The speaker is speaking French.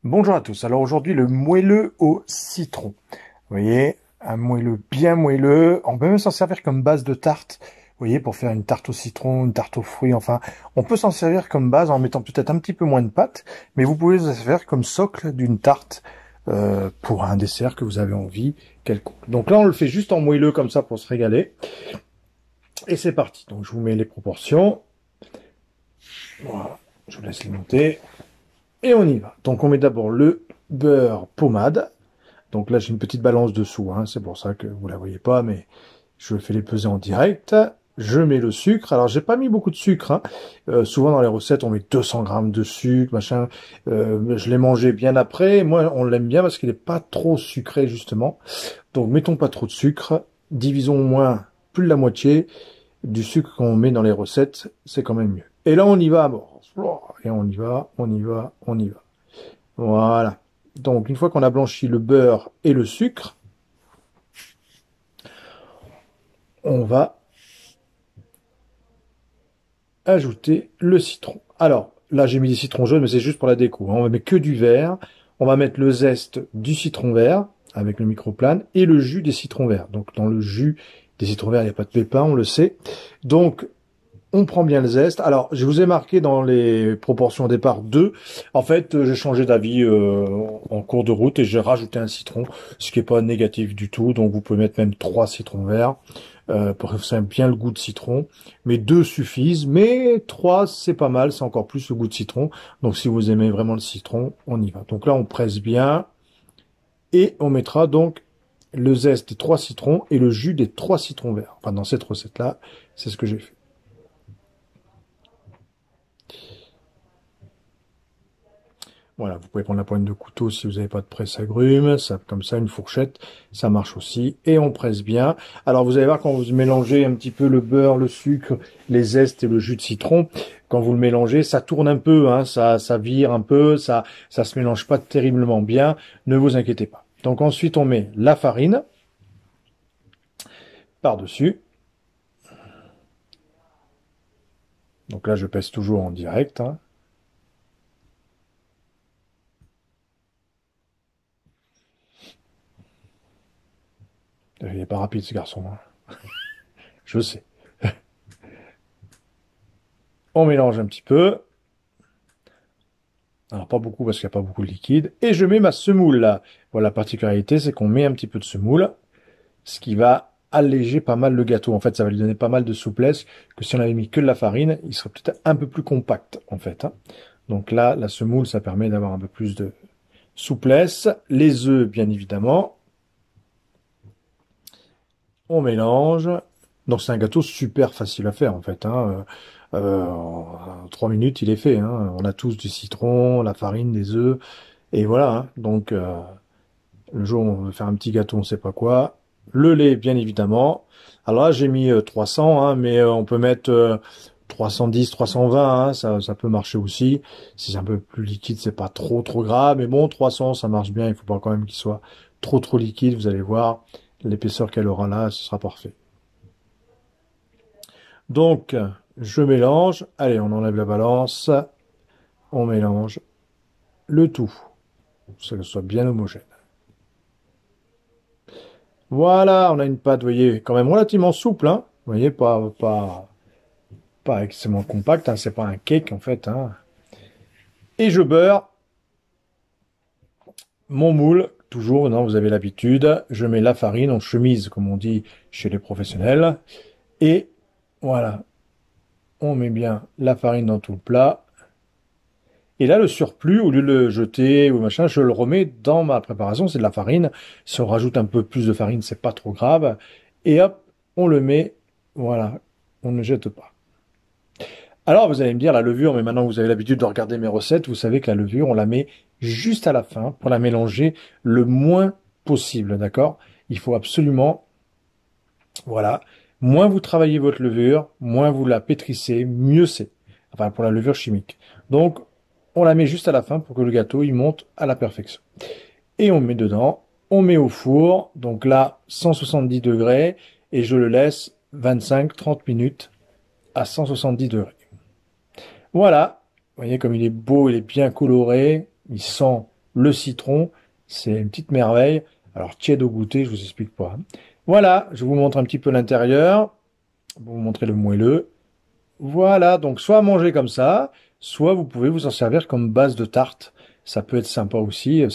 Bonjour à tous. Alors aujourd'hui, le moelleux au citron. Vous voyez, un moelleux bien moelleux. On peut même s'en servir comme base de tarte. Vous voyez, pour faire une tarte au citron, une tarte aux fruits. Enfin, on peut s'en servir comme base en mettant peut-être un petit peu moins de pâte. Mais vous pouvez le faire comme socle d'une tarte pour un dessert que vous avez envie quelconque. Donc là, on le fait juste en moelleux comme ça pour se régaler. Et c'est parti. Donc je vous mets les proportions. Voilà. Je vous laisse les monter. Et on y va. Donc on met d'abord le beurre pommade. Donc là, j'ai une petite balance dessous, hein, c'est pour ça que vous la voyez pas, mais je fais les peser en direct. Je mets le sucre. Alors, j'ai pas mis beaucoup de sucre, hein. Souvent dans les recettes, on met 200 grammes de sucre, machin. Je l'ai mangé bien après. Moi, on l'aime bien parce qu'il est pas trop sucré, justement. Donc, mettons pas trop de sucre. Divisons au moins plus de la moitié du sucre qu'on met dans les recettes. C'est quand même mieux. Et là, on y va à mort. Et on y va, on y va, on y va. Voilà. Donc, une fois qu'on a blanchi le beurre et le sucre, on va ajouter le citron. Alors, là, j'ai mis des citrons jaunes, mais c'est juste pour la déco, hein. On va mettre que du vert. On va mettre le zeste du citron vert avec le microplane et le jus des citrons verts. Donc, dans le jus des citrons verts, il n'y a pas de pépins, on le sait. Donc, on prend bien le zeste. Alors, je vous ai marqué dans les proportions au départ 2. En fait, j'ai changé d'avis en cours de route et j'ai rajouté un citron, ce qui n'est pas négatif du tout. Donc, vous pouvez mettre même 3 citrons verts pour que ça ait bien le goût de citron. Mais 2 suffisent. Mais 3, c'est pas mal. C'est encore plus le goût de citron. Donc, si vous aimez vraiment le citron, on y va. Donc là, on presse bien et on mettra donc le zeste des 3 citrons et le jus des 3 citrons verts. Enfin, dans cette recette-là, c'est ce que j'ai fait. Voilà, vous pouvez prendre la pointe de couteau si vous n'avez pas de presse-agrumes, ça, comme ça, une fourchette, ça marche aussi, et on presse bien. Alors vous allez voir quand vous mélangez un petit peu le beurre, le sucre, les zestes et le jus de citron, quand vous le mélangez, ça tourne un peu, hein, ça vire un peu, ça se mélange pas terriblement bien, ne vous inquiétez pas. Donc ensuite on met la farine par-dessus. Donc là je pèse toujours en direct, hein. Il n'est pas rapide ce garçon, hein. Je sais. On mélange un petit peu. Alors pas beaucoup parce qu'il n'y a pas beaucoup de liquide. Et je mets ma semoule là. Voilà, la particularité, c'est qu'on met un petit peu de semoule, ce qui va alléger pas mal le gâteau. En fait, ça va lui donner pas mal de souplesse, que si on avait mis que de la farine, il serait peut-être un peu plus compact, en fait, hein. Donc là, la semoule, ça permet d'avoir un peu plus de souplesse. Les œufs, bien évidemment. On mélange. Donc c'est un gâteau super facile à faire, en fait, hein. En 3 minutes, il est fait, hein. On a tous du citron, la farine, des œufs. Et voilà, hein. Donc, le jour où on veut faire un petit gâteau, on sait pas quoi. Le lait, bien évidemment. Alors là, j'ai mis 300, hein, mais on peut mettre 310, 320, hein, ça peut marcher aussi. Si c'est un peu plus liquide, c'est pas trop grave. Mais bon, 300, ça marche bien. Il faut pas quand même qu'il soit trop liquide. Vous allez voir, l'épaisseur qu'elle aura là, ce sera parfait. Donc, je mélange. Allez, on enlève la balance. On mélange le tout. Pour que ce soit bien homogène. Voilà, on a une pâte, vous voyez, quand même relativement souple, hein. Vous voyez, pas extrêmement compacte, hein. C'est pas un cake, en fait, hein. Et je beurre mon moule, toujours, non, vous avez l'habitude. Je mets la farine en chemise, comme on dit chez les professionnels. Et voilà, on met bien la farine dans tout le plat. Et là, le surplus, au lieu de le jeter ou machin, je le remets dans ma préparation. C'est de la farine. Si on rajoute un peu plus de farine, c'est pas trop grave. Et hop, on le met. Voilà, on ne jette pas. Alors, vous allez me dire la levure, mais maintenant que vous avez l'habitude de regarder mes recettes, vous savez que la levure, on la met juste à la fin pour la mélanger le moins possible, d'accord? Il faut absolument, voilà, moins vous travaillez votre levure, moins vous la pétrissez, mieux c'est. Enfin, pour la levure chimique. Donc, on la met juste à la fin pour que le gâteau, il monte à la perfection. Et on met dedans, on met au four, donc là, 170 degrés, et je le laisse 25-30 minutes à 170 degrés. Voilà, vous voyez comme il est beau, il est bien coloré, il sent Le citron, c'est une petite merveille. Alors, tiède au goûter, je vous explique pas. Voilà, je vous montre un petit peu l'intérieur. Pour vous montrer le moelleux. Voilà, donc soit manger comme ça, soit vous pouvez vous en servir comme base de tarte. Ça peut être sympa aussi.